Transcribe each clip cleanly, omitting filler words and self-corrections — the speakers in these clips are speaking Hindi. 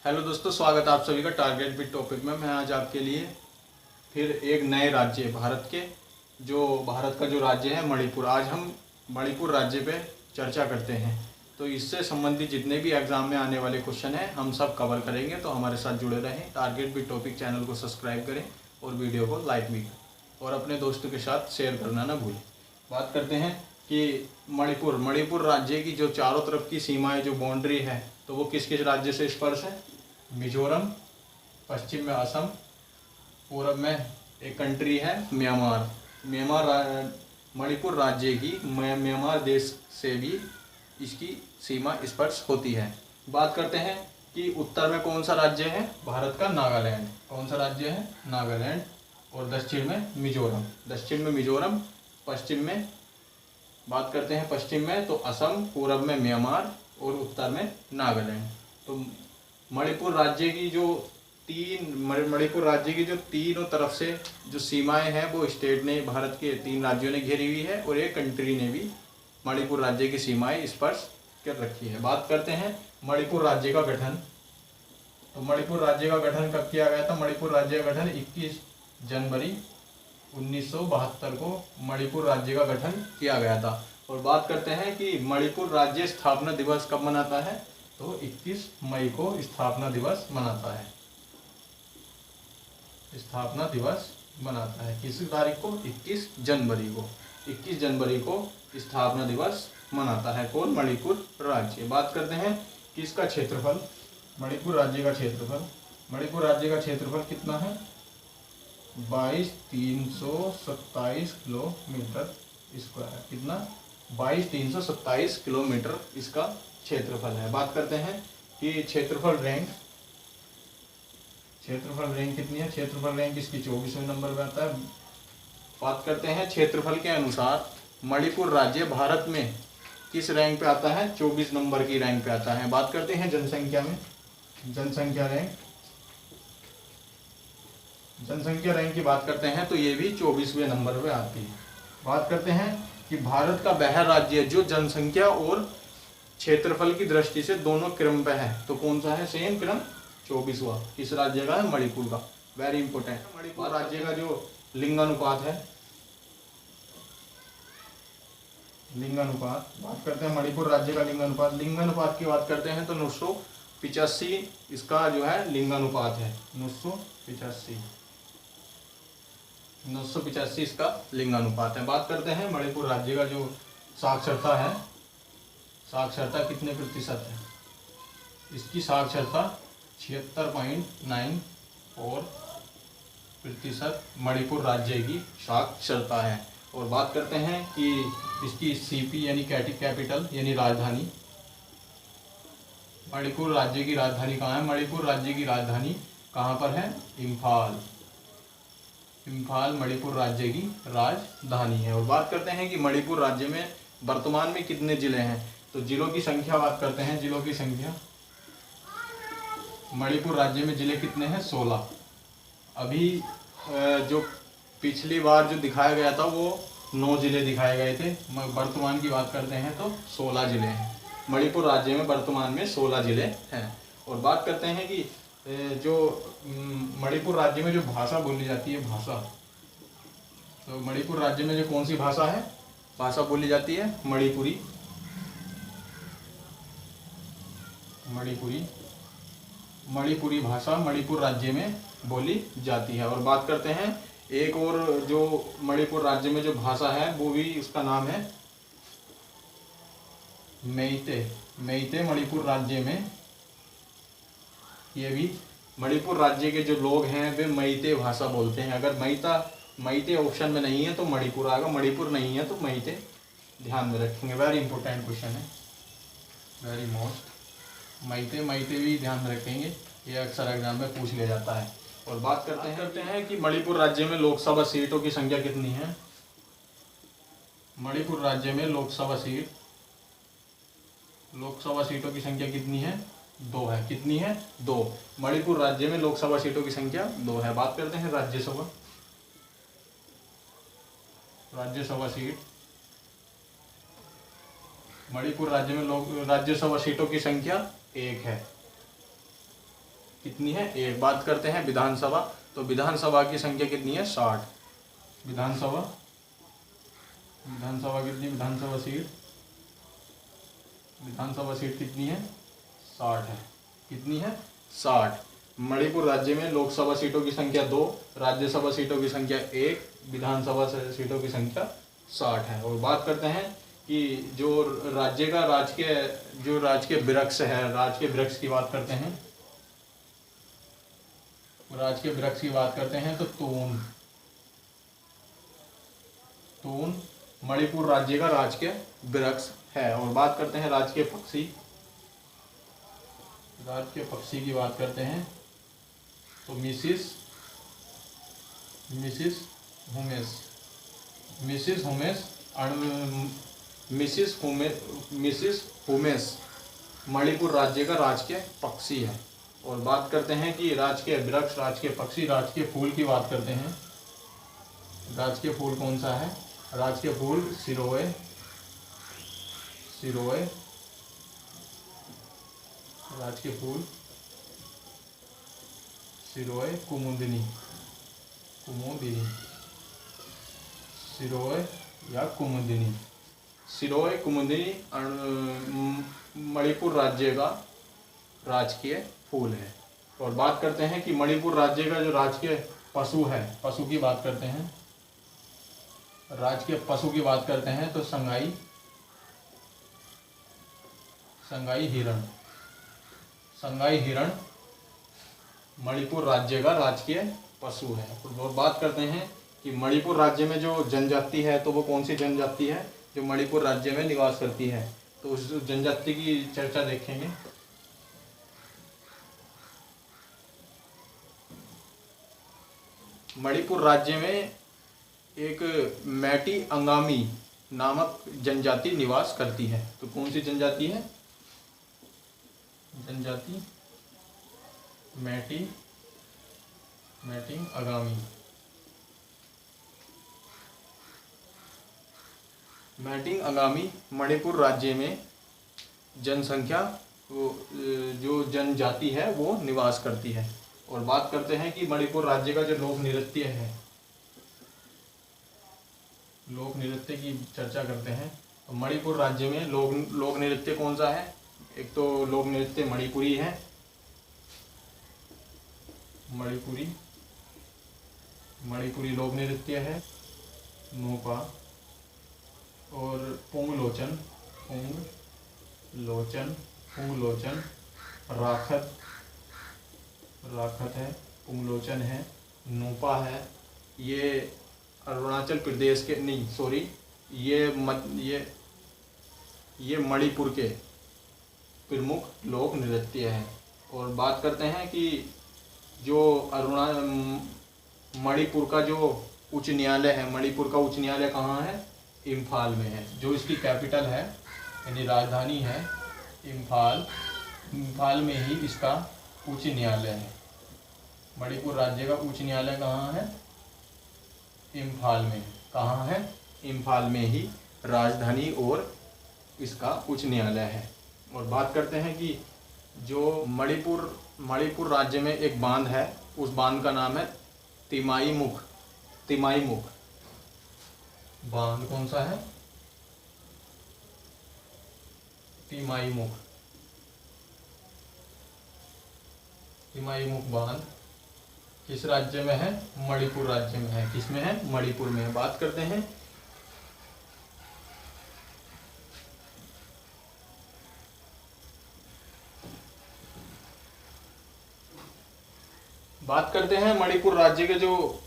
हेलो दोस्तों, स्वागत है आप सभी का टारगेट बिट टॉपिक में। मैं आज आपके लिए फिर एक नए राज्य भारत का जो राज्य है मणिपुर, आज हम मणिपुर राज्य पे चर्चा करते हैं। तो इससे संबंधित जितने भी एग्जाम में आने वाले क्वेश्चन हैं हम सब कवर करेंगे, तो हमारे साथ जुड़े रहें। टारगेट बिट टॉपिक चैनल को सब्सक्राइब करें और वीडियो को लाइक भी करें और अपने दोस्तों के साथ शेयर करना ना भूलें। बात करते हैं कि मणिपुर राज्य की जो चारों तरफ की सीमाएं, जो बाउंड्री है, तो वो किस किस राज्य से स्पर्श है? मिजोरम, पश्चिम में असम, पूर्व में एक कंट्री है म्यांमार। मणिपुर राज्य की म्यांमार देश से भी इसकी सीमा स्पर्श होती है। बात करते हैं कि उत्तर में कौन सा राज्य है भारत का? नागालैंड। कौन सा राज्य है? नागालैंड। और दक्षिण में मिजोरम, पश्चिम में बात करते हैं पश्चिम में तो असम, पूर्व में म्यांमार और उत्तर में नागालैंड। तो मणिपुर राज्य की जो तीनों तरफ से जो सीमाएं हैं वो स्टेट ने, भारत के 3 राज्यों ने घेरी हुई है और एक कंट्री ने भी मणिपुर राज्य की सीमाएं स्पर्श कर रखी है। बात करते हैं मणिपुर राज्य का गठन। तो मणिपुर राज्य का गठन कब किया गया था? मणिपुर राज्य का गठन 21 जनवरी 1972 को मणिपुर राज्य का गठन किया गया था। और बात करते हैं कि मणिपुर राज्य स्थापना दिवस कब मनाता है? तो 21 मई को स्थापना दिवस मनाता है। स्थापना दिवस मनाता है किस तारीख को? 21 जनवरी को। 21 जनवरी को स्थापना दिवस मनाता है कौन? मणिपुर राज्य। बात करते हैं कि इसका क्षेत्रफल, मणिपुर राज्य का क्षेत्रफल कितना है? 22,327 किलोमीटर स्क्वायर। कितना? 22,327 किलोमीटर इसका क्षेत्रफल है। बात करते हैं कि क्षेत्रफल रैंक कितनी है? क्षेत्रफल रैंक इसकी 24वें नंबर पे आता है। बात करते हैं क्षेत्रफल के अनुसार मणिपुर राज्य भारत में किस रैंक पे आता है? 24 नंबर की रैंक पे आता है। बात करते हैं जनसंख्या रैंक की बात करते हैं तो ये भी 24वें नंबर पे आती है। बात करते हैं कि भारत का वह राज्य जो जनसंख्या और क्षेत्रफल की दृष्टि से दोनों क्रम पे है, तो कौन सा है? सेम क्रम 24वां। किस राज्य का है? मणिपुर का। Very important. मणिपुर राज्य का जो लिंगानुपात है, बात करते हैं मणिपुर राज्य का लिंगानुपात की बात करते हैं तो 985 इसका जो है लिंगानुपात है। 985 इसका लिंगानुपात है। बात करते हैं मणिपुर राज्य का जो साक्षरता है, साक्षरता कितने प्रतिशत है? इसकी साक्षरता 76.94% मणिपुर राज्य की साक्षरता है। और बात करते हैं कि इसकी सीपी यानी कैपिटल यानी राजधानी, मणिपुर राज्य की राजधानी कहाँ है? मणिपुर राज्य की राजधानी कहाँ पर है? इम्फाल मणिपुर राज्य की राजधानी है। और बात करते हैं कि मणिपुर राज्य में वर्तमान में कितने जिले हैं? तो जिलों की संख्या बात करते हैं। जिलों की संख्या मणिपुर राज्य में जिले कितने हैं? 16। अभी जो पिछली बार जो दिखाया गया था वो 9 जिले दिखाए गए थे। वर्तमान की बात करते हैं तो 16 जिले हैं। मणिपुर राज्य में वर्तमान में 16 जिले हैं। और बात करते हैं कि जो मणिपुर राज्य में जो भाषा बोली जाती है, तो मणिपुर राज्य में जो कौन सी भाषा बोली जाती है? मणिपुरी भाषा मणिपुर राज्य में बोली जाती है। और बात करते हैं एक और जो मणिपुर राज्य में जो भाषा है वो भी, उसका नाम है मेइते मणिपुर राज्य में, ये भी मणिपुर राज्य के जो लोग हैं वे मेइते भाषा बोलते हैं। अगर मेइते ऑप्शन में नहीं है तो मणिपुर आएगा, मणिपुर नहीं है तो मेइते। ध्यान में रखेंगे, वेरी इंपॉर्टेंट क्वेश्चन है, वेरी मोस्ट। मेइते भी ध्यान में रखेंगे, ये अक्सर एग्जाम में पूछ लिया जाता है। और बात करते हैं कि मणिपुर राज्य में लोकसभा सीटों की संख्या कितनी है? मणिपुर राज्य में लोकसभा सीटों की संख्या कितनी है? 2 है। कितनी है? 2। मणिपुर राज्य में लोकसभा सीटों की संख्या 2 है। बात करते हैं राज्यसभा सीट। मणिपुर राज्य में राज्यसभा सीटों की संख्या 1 है। कितनी है? एक। बात करते हैं विधानसभा, तो विधानसभा की संख्या कितनी है? 60। विधानसभा कितनी? विधानसभा सीट कितनी है? 60 है। कितनी है? 60। मणिपुर राज्य में लोकसभा सीटों की संख्या 2, राज्यसभा सीटों की संख्या 1, विधानसभा सीटों की संख्या 60 है। और बात करते हैं कि जो राज्य का राजकीय वृक्ष है, राजकीय वृक्ष की बात करते हैं, तो तून मणिपुर राज्य का राजकीय वृक्ष है। और बात करते हैं राजकीय पक्षी की बात करते हैं, तो मिसिस हुमेस मणिपुर राज्य का राजकीय पक्षी है। और बात करते हैं कि राजकीय वृक्ष, राजकीय पक्षी, राजकीय फूल की बात करते हैं। राजकीय फूल कौन सा है? राजकीय फूल सिरोए, राजकीय फूल सिरोए कुमुदिनी, सिरोए कुमुदिनी मणिपुर राज्य का राजकीय फूल है। और बात करते हैं कि मणिपुर राज्य का जो राजकीय पशु है, पशु की बात करते हैं, राजकीय पशु की बात करते हैं, तो संगाई हिरण मणिपुर राज्य का राजकीय पशु है। और बात करते हैं कि मणिपुर राज्य में जो जनजाति है, तो वो कौन सी जनजाति है जो मणिपुर राज्य में निवास करती है? तो उस जनजाति की चर्चा देखेंगे। मणिपुर राज्य में एक मैटी अंगामी नामक जनजाति निवास करती है। तो कौन सी जनजाति है? जनजाति मैटी अंगामी। मैटी अंगामी मणिपुर राज्य में जनसंख्या, जो जनजाति है वो निवास करती है। और बात करते हैं कि मणिपुर राज्य का जो लोक नृत्य है, लोक नृत्य की चर्चा करते हैं। तो मणिपुर राज्य में लोक नृत्य कौन सा है? एक तो लोक नृत्य मणिपुरी है, मणिपुरी लोक नृत्य है, नोपा, और पुंगलोचन, राखत है, पुंगलोचन है, नोपा है। ये अरुणाचल प्रदेश के नहीं, सॉरी, ये मणिपुर के प्रमुख लोक नृत्य हैं। और बात करते हैं कि जो मणिपुर का जो उच्च न्यायालय है, मणिपुर का उच्च न्यायालय कहाँ है? इम्फाल में है। जो इसकी कैपिटल है, यानी राजधानी है इम्फाल में ही इसका उच्च न्यायालय है। मणिपुर राज्य का उच्च न्यायालय कहाँ है? इम्फाल में। कहाँ है? इम्फाल में ही राजधानी और इसका उच्च न्यायालय है। और बात करते हैं कि जो मणिपुर राज्य में एक बांध है, उस बांध का नाम है तिमाई मुख। बांध कौन सा है? तिमाई मुख बांध किस राज्य में है? मणिपुर राज्य में है। किसमें है? मणिपुर में। बात करते हैं मणिपुर राज्य के जो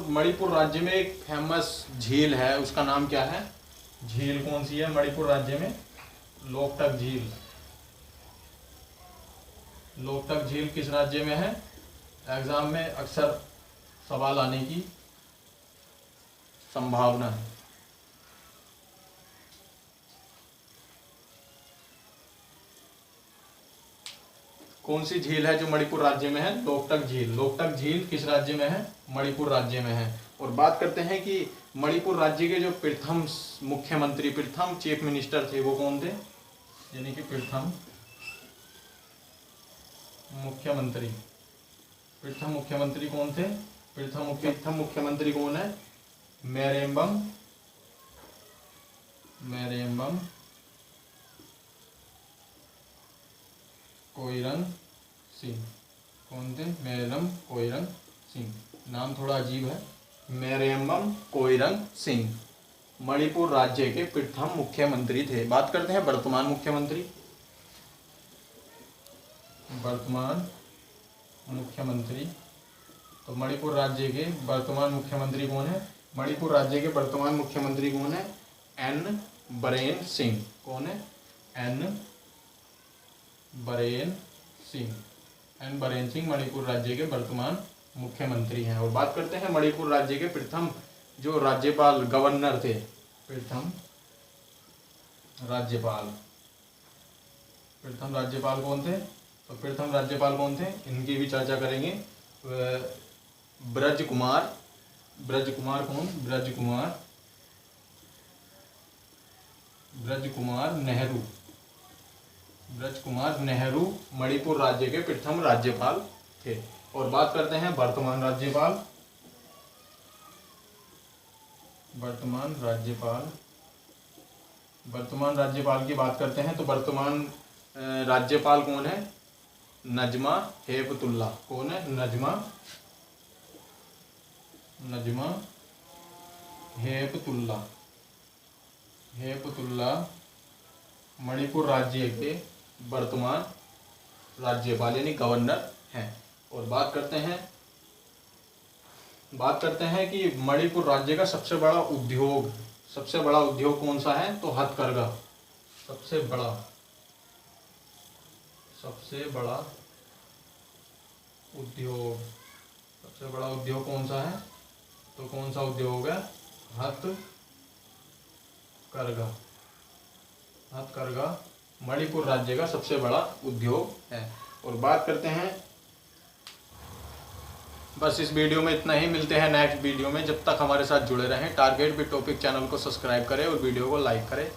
मणिपुर राज्य में एक फेमस झील है, उसका नाम क्या है? झील कौन सी है मणिपुर राज्य में? लोकटक झील किस राज्य में है? एग्जाम में अक्सर सवाल आने की संभावना है। कौन सी झील है जो मणिपुर राज्य में है? लोकटक झील किस राज्य में है? मणिपुर राज्य में है। और बात करते हैं कि मणिपुर राज्य के जो प्रथम मुख्यमंत्री, प्रथम चीफ मिनिस्टर थे, वो कौन थे? यानी कि प्रथम मुख्यमंत्री प्रथम मुख्यमंत्री कौन थे? प्रथम मुख्यमंत्री कौन है? मेरेम्बम कोइरंग सिंह। कौन थे? मेरेम्बम कोइरंग सिंह। नाम थोड़ा अजीब है, मेरेम्बम कोइरंग सिंह मणिपुर राज्य के प्रथम मुख्यमंत्री थे। बात करते हैं वर्तमान मुख्यमंत्री। तो मणिपुर राज्य के वर्तमान मुख्यमंत्री कौन है? मणिपुर राज्य के वर्तमान मुख्यमंत्री कौन है? एन बरेन सिंह। कौन है? एन बरेन सिंह मणिपुर राज्य के वर्तमान मुख्यमंत्री हैं। और बात करते हैं मणिपुर राज्य के प्रथम जो राज्यपाल गवर्नर थे। प्रथम राज्यपाल कौन थे? तो प्रथम राज्यपाल कौन थे, इनकी भी चर्चा करेंगे। ब्रज कुमार कौन? ब्रज कुमार नेहरू मणिपुर राज्य के प्रथम राज्यपाल थे। और बात करते हैं वर्तमान राज्यपाल की बात करते हैं। तो वर्तमान राज्यपाल कौन है? नजमा हेपतुल्ला। कौन है? नजमा हेपतुल्ला मणिपुर राज्य के वर्तमान राज्यपाल यानी गवर्नर हैं। और बात करते हैं कि मणिपुर राज्य का सबसे बड़ा उद्योग कौन सा है? तो हथकरघा। सबसे बड़ा उद्योग कौन सा है? तो कौन सा उद्योग है? हथकरघा मणिपुर राज्य का सबसे बड़ा उद्योग है। और बात करते हैं, बस इस वीडियो में इतना ही। मिलते हैं नेक्स्ट वीडियो में। जब तक हमारे साथ जुड़े रहें। टारगेट विद टॉपिक चैनल को सब्सक्राइब करें और वीडियो को लाइक करें।